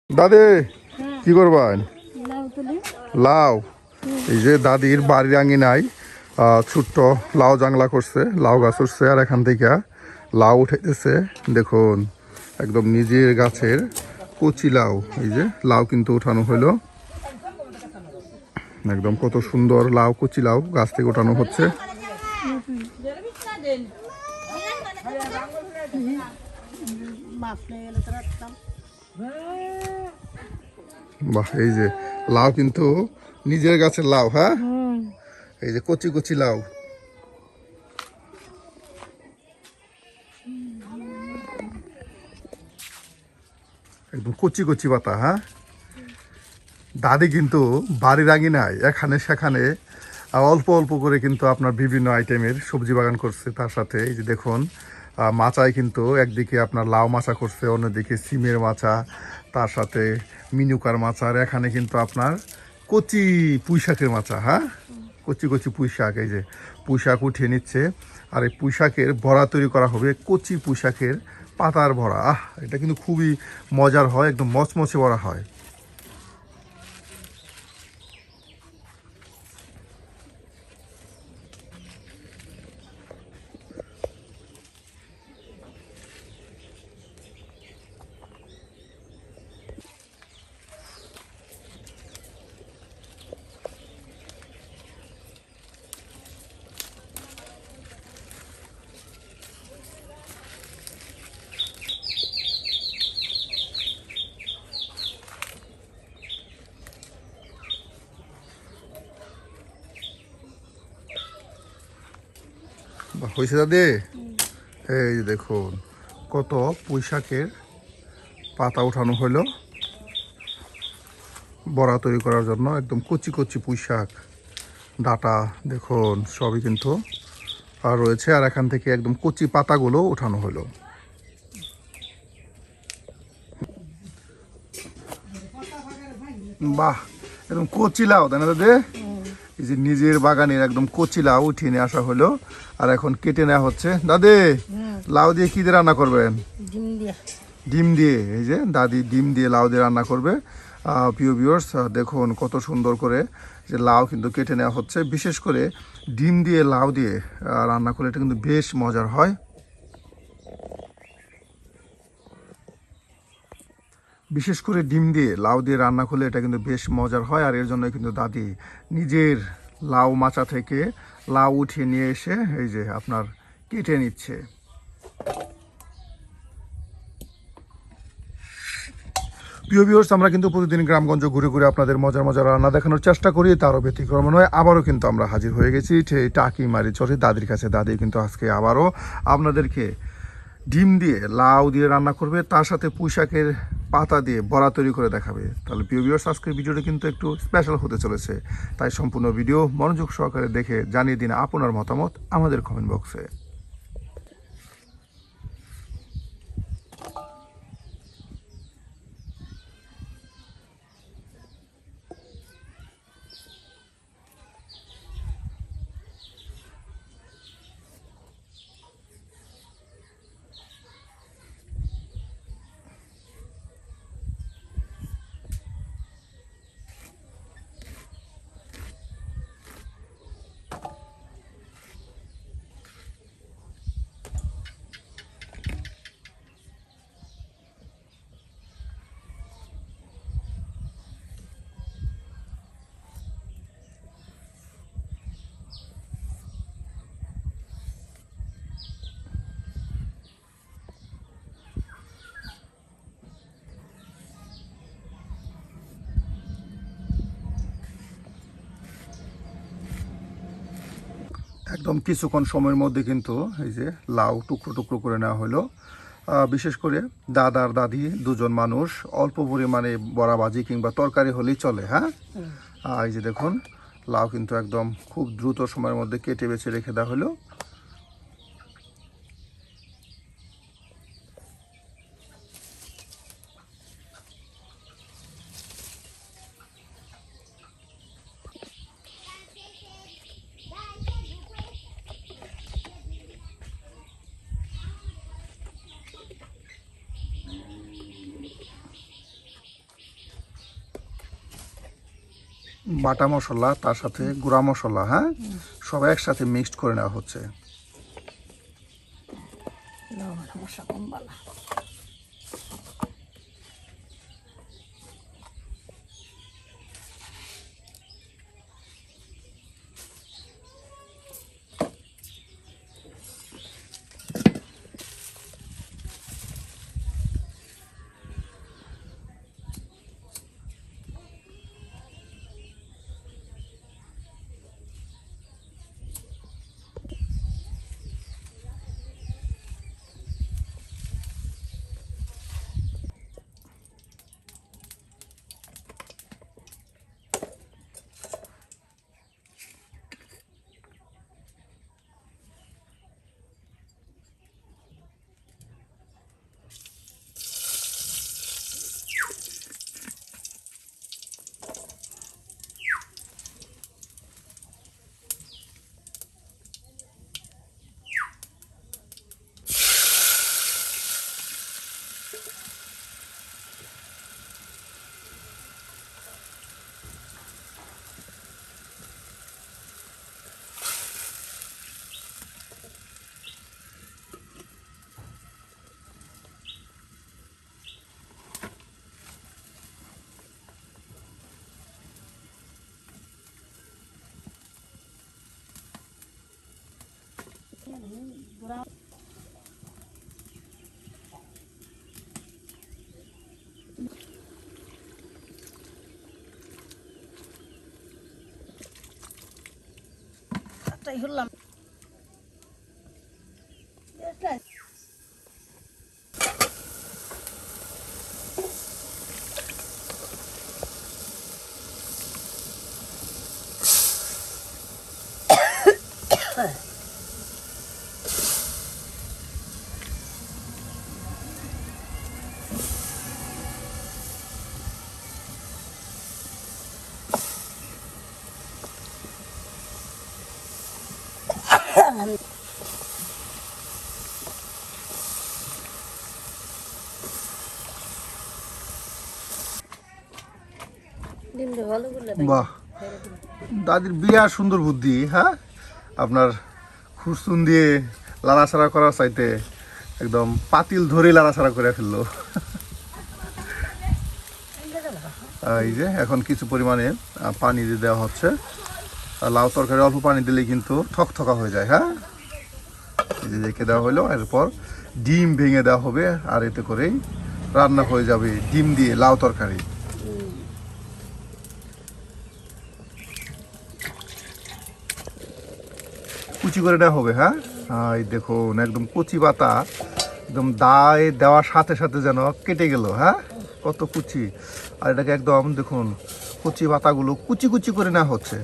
দাদি কি করবেন? লাউ। এই যে দাদির বাড়ির আঙিনায় ছোট্ট লাউ জাংলা করছে, লাউ গাছ উঠছে, আর এখান থেকে লাউ উঠাইতেছে। দেখুন একদম নিজের গাছের কচি লাউ। এই যে লাউ কিন্তু উঠানো হলো, একদম কত সুন্দর লাউ, কচি লাউ গাছ থেকে উঠানো হচ্ছে। বাহ, এই যে লাউ কিন্তু নিজের গাছের লাউ। হ্যাঁ, এই যে কচি কচি লাউ। একদম কচি কচি পাতা। হ্যাঁ, দাদি কিন্তু বাড়ির আঙিনায় এখানে সেখানে অল্প অল্প করে কিন্তু আপনার বিভিন্ন আইটেমের সবজি বাগান করছে। তার সাথে এই যে দেখুন মাচায় কিন্তু একদিকে আপনার লাউ মাচা করছে, অন্যদিকে সিমের মাচা, তার সাথে মিনুকার মাচা, আর এখানে কিন্তু আপনার কচি পুঁই শাকের মাচা। হ্যাঁ, কচি কচি পুঁই শাক। এই যে পুঁই শাক উঠিয়ে নিচ্ছে, আর এই পুঁই শাকের বড়া তৈরি করা হবে, কচি পুঁই শাকের পাতার বড়া। এটা কিন্তু খুবই মজার হয়, একদম মচমচে বড়া হয়। হয়েছে দাদি? এই যে দেখুন কত পুঁই শাকের পাতা উঠানো হলো বড়া তৈরি করার জন্য। একদম কচি কচি পুঁই শাক ডাটা দেখুন সবই কিন্তু আর রয়েছে, আর এখান থেকে একদম কচি পাতাগুলো উঠানো হলো। বাহ, একদম কচি লাউ তাই না দাদি? এই যে নিজের বাগানের একদম কচি লাউ উঠিয়ে নিয়ে আসা হলো, আর এখন কেটে নেওয়া হচ্ছে। দাদি লাউ দিয়ে কি দিয়ে রান্না করবেন? ডিম দিয়ে। এই যে দাদি ডিম দিয়ে লাউ দিয়ে রান্না করবে। প্রিয় ভিউয়ার্স দেখুন কত সুন্দর করে যে লাউ কিন্তু কেটে নেওয়া হচ্ছে। বিশেষ করে ডিম দিয়ে লাউ দিয়ে রান্না করলে এটা কিন্তু বেশ মজার হয়। বিশেষ করে ডিম দিয়ে লাউ দিয়ে রান্না করলে এটা কিন্তু বেশ মজার হয়, আর এর জন্য কিন্তু দাদি নিজের লাউ মাচা থেকে লাউ উঠিয়ে নিয়ে এসে এই যে আপনার কেটে নিচ্ছে। প্রিয় ভিউয়ার্স আমরা কিন্তু প্রতিদিন গ্রামগঞ্জ ঘুরে ঘুরে আপনাদের মজার মজার রান্না দেখানোর চেষ্টা করি, তারও ব্যতিক্রম নয়। আবারও কিন্তু আমরা হাজির হয়ে গেছি টাকিমারি চরে দাদির কাছে। দাদি কিন্তু আজকে আবারও আপনাদেরকে ডিম দিয়ে লাউ দিয়ে রান্না করবে, তার সাথে পুঁই শাকের পাতা দিয়ে বড়া তৈরি করে দেখাবে। তাহলে প্রিয় ভিউয়ার্স আজকের ভিডিওটা কিন্তু একটু স্পেশাল হতে চলেছে, তাই সম্পূর্ণ ভিডিও মনোযোগ সহকারে দেখে জানিয়ে দিন আপনার মতামত আমাদের কমেন্ট বক্সে। একদম কিছুক্ষণ সময়ের মধ্যে কিন্তু এই যে লাউ টুকরো টুকরো করে নেওয়া হলো। বিশেষ করে দাদার দাদি দুজন মানুষ, অল্প পরিমাণে বড়া ভাজি কিংবা তরকারি হলেই চলে। হ্যাঁ, এই যে দেখুন লাউ কিন্তু একদম খুব দ্রুত সময়ের মধ্যে কেটে বেছে রেখে দেওয়া হলো। বাটা মশলা তার সাথে গুঁড়া মশলা, হ্যাঁ, সব একসাথে মিক্সড করে নেওয়া হচ্ছে। হলাম বাহ, দাদির বিরাট সুন্দর বুদ্ধি, হ্যাঁ, আপনার খুরসুন দিয়ে লাড়াছাড়া করার চাইতে একদম পাতিল ধরে লাড়াছাড়া করে ফেললো। এই যে এখন কিছু পরিমাণে পানি দিয়ে দেওয়া হচ্ছে। আর লাউ তরকারি অল্প পানি দিলে কিন্তু ঠকঠকা হয়ে যায়, হ্যাঁ। এই যে রেখে দেওয়া হলো, এরপর ডিম ভেঙে দেওয়া হবে, আর এতে করেই রান্না হয়ে যাবে ডিম দিয়ে লাউ তরকারি। কুচি করে দেওয়া হবে, হ্যাঁ। এই দেখুন একদম কচি পাতা, একদম দায় দেওয়ার সাথে সাথে যেন কেটে গেল, হ্যাঁ, কত কুচি। আর এটাকে একদম দেখুন কচি পাতাগুলো কুচি কুচি করে নেওয়া হচ্ছে।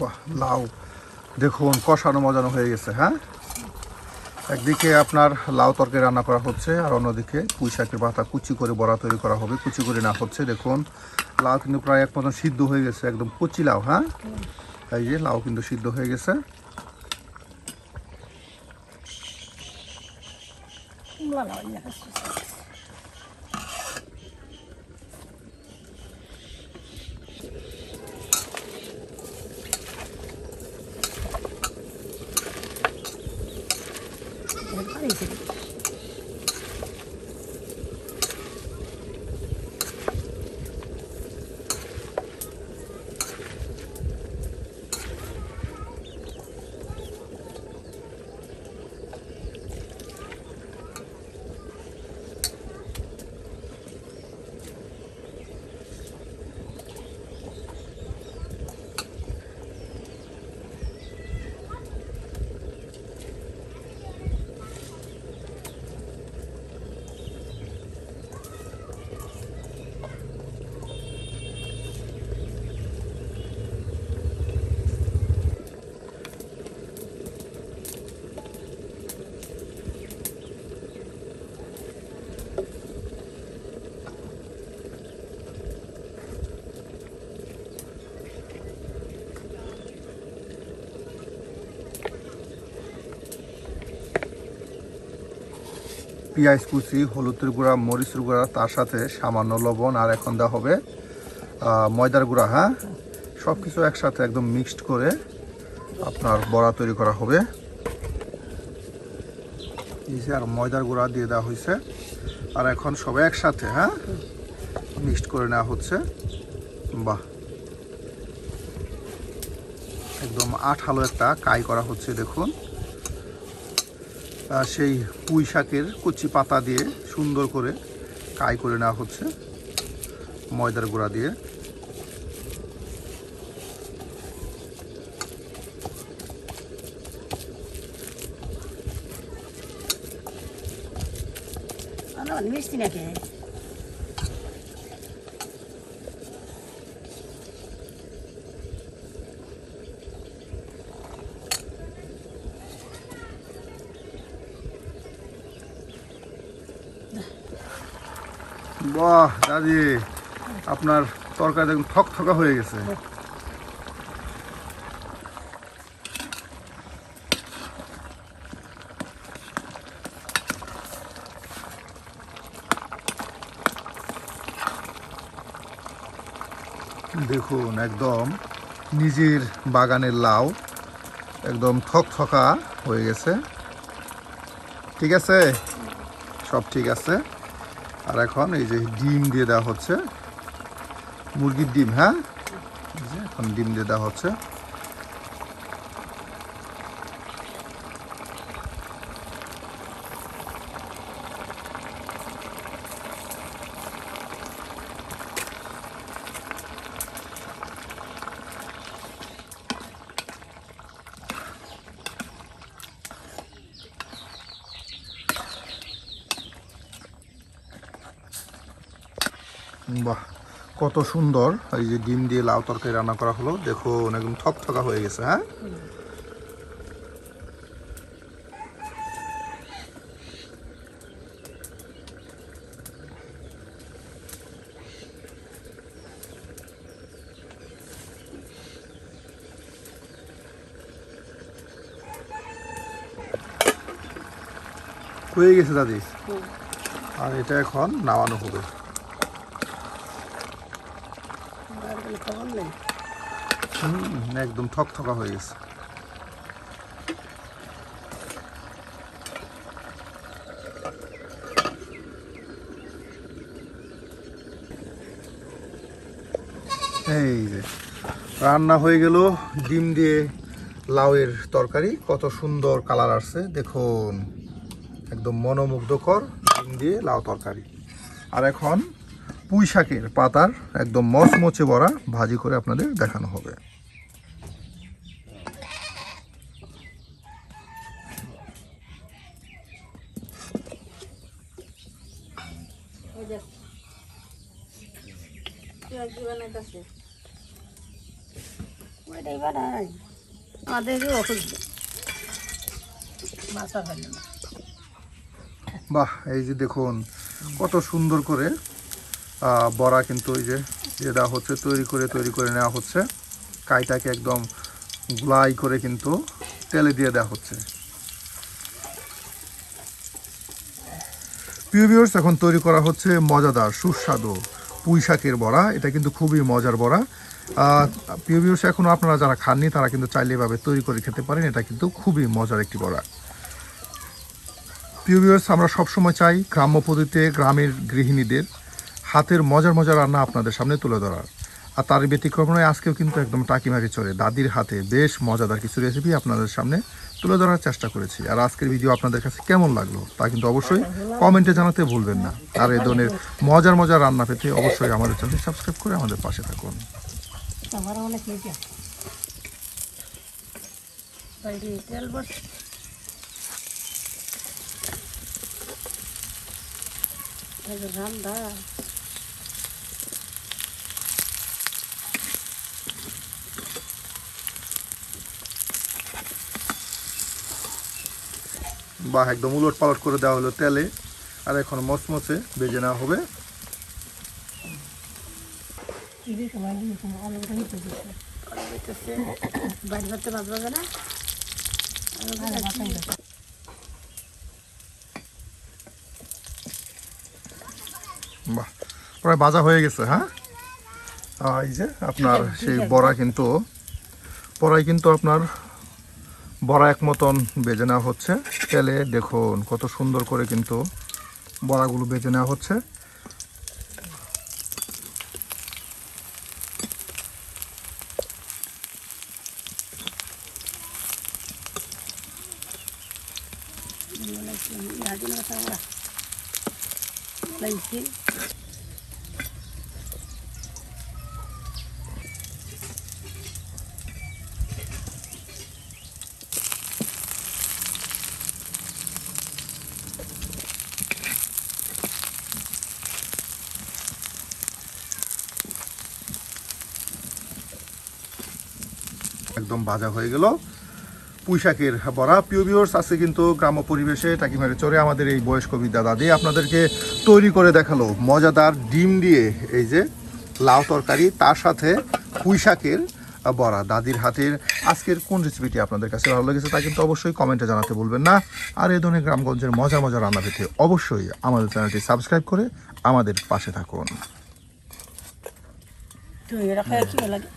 বাহ, লাউ দেখুন কষানো মজানো হয়ে গেছে, হ্যাঁ। একদিকে আপনার লাউ তরকারি রান্না করা হচ্ছে, আর অন্যদিকে পুঁই শাকের পাতা কুচি করে বড়া তৈরি করা হবে। কুচি করে না হচ্ছে, দেখুন লাউ কিন্তু প্রায় এক মতন সিদ্ধ হয়ে গেছে, একদম কচি লাউ, হ্যাঁ। এই যে লাউ কিন্তু সিদ্ধ হয়ে গেছে। পেঁয়াজ কুচি, হলুদের গুঁড়া, মরিচের গুঁড়া, তার সাথে সামান্য লবণ, আর এখন দেওয়া হবে ময়দার গুঁড়া। হ্যাঁ, সব কিছু একসাথে একদম মিক্সড করে আপনার বড়া তৈরি করা হবে। এই যে আর ময়দার গুঁড়া দিয়ে দেওয়া হয়েছে, আর এখন সব একসাথে হ্যাঁ মিক্সড করে নেওয়া হচ্ছে। বাহ, একদম আঠালো একটা কাই করা হচ্ছে। দেখুন, সেই পুঁই শাকের কচি পাতা দিয়ে সুন্দর করে কাই করে নেওয়া হচ্ছে ময়দার গুঁড়া দিয়ে। মিষ্টি নাকি বাহ দাদি, আপনার তরকারি দেখুন থকথকা হয়ে গেছে। দেখুন একদম নিজের বাগানের লাউ একদম থকথকা হয়ে গেছে। ঠিক আছে, সব ঠিক আছে। আর এখন এই যে ডিম দিয়ে দেওয়া হচ্ছে, মুরগির ডিম। হ্যাঁ, এখন ডিম দিয়ে দেওয়া হচ্ছে। বাহ, কত সুন্দর এই যে ডিম দিয়ে লাউ তরকারি রান্না করা হলো। দেখুন একদম থকথকা হয়ে গেছে। হ্যাঁ, হয়ে গেছে দাদি। আর এটা এখন নামানো হবে। একদম থকথকা হয়ে গেছে। এই যে রান্না হয়ে গেল ডিম দিয়ে লাউয়ের তরকারি। কত সুন্দর কালার আসছে দেখুন, একদম মনোমুগ্ধকর ডিম দিয়ে লাউ তরকারি। আর এখন পুঁই শাকের পাতার একদম মচমচে বড়া ভাজি করে আপনাদের দেখানো হবে। বাহ, এই যে দেখুন কত সুন্দর করে বড়া কিন্তু এই যে দিয়ে দেওয়া হচ্ছে, তৈরি করে নেওয়া হচ্ছে। কাইটাকে একদম গুলাই করে কিন্তু তেলে দিয়ে দেওয়া হচ্ছে। প্রিয় ভিউয়ার্স, এখন তৈরি করা হচ্ছে মজাদার সুস্বাদু পুঁই শাকের বড়া। এটা কিন্তু খুবই মজার বড়া। প্রিয় ভিউয়ার্স, এখনও আপনারা যারা খাননি তারা কিন্তু চাইলে এভাবে তৈরি করে খেতে পারেন। এটা কিন্তু খুবই মজার একটি বড়া। প্রিয় ভিউয়ার্স, আমরা সবসময় চাই গ্রাম্য পদ্ধতিতে গ্রামের গৃহিণীদের হাতের মজার মজার রান্না আপনাদের সামনে তুলে ধরার। আর তার ব্যতিক্রম নয়, আজকেও কিন্তু একদম টাকিমারি চড়ে দাদির হাতে বেশ মজাদার কিছু রেসিপি আপনাদের সামনে তুলে ধরার চেষ্টা করেছি। আর আজকের ভিডিও আপনাদের কাছে কেমন লাগলো তা কিন্তু অবশ্যই কমেন্টে জানাতে ভুলবেন না। আর এই ধরনের মজার মজার রান্না পেতে অবশ্যই আমাদের চ্যানেল সাবস্ক্রাইব করে আমাদের পাশে থাকুন। আমার অনেক লেগে বাইরে তেল বস রান্না বা একদম উলট পালট করে দেওয়া হলো তেলে। আর এখন মচমচে ভেজে নেওয়া হবে। বাইরে করতে পারবে না। বাহ, প্রায় ভাজা হয়ে গেছে। হ্যাঁ, এই যে আপনার সেই বড়া কিন্তু আপনার বড়া এক মতন বেজে নেওয়া হচ্ছে তেলে। দেখুন কত সুন্দর করে কিন্তু বড়াগুলো বেজে নেওয়া হচ্ছে। একদম ভাজা হয়ে গেল পুঁই শাকের বড়া। প্রিয় ভিউয়ার্স, আছে কিন্তু গ্রাম্য পরিবেশে টাকিমারি চড়ে আমাদের এই বয়স্ক বৃদ্ধা দাদি আপনাদেরকে তৈরি করে দেখালো মজাদার ডিম দিয়ে এই যে লাউ তরকারি, তার সাথে পুঁই শাকের বড়া। দাদির হাতের আজকের কোন রেসিপিটি আপনাদের কাছে ভালো লেগেছে তা কিন্তু অবশ্যই কমেন্টে জানাতে ভুলবেন না। আর এই ধরনের গ্রামগঞ্জের মজার মজার রান্না পেতে অবশ্যই আমাদের চ্যানেলটি সাবস্ক্রাইব করে আমাদের পাশে থাকুন। তুই এরা খাই কি লাগে?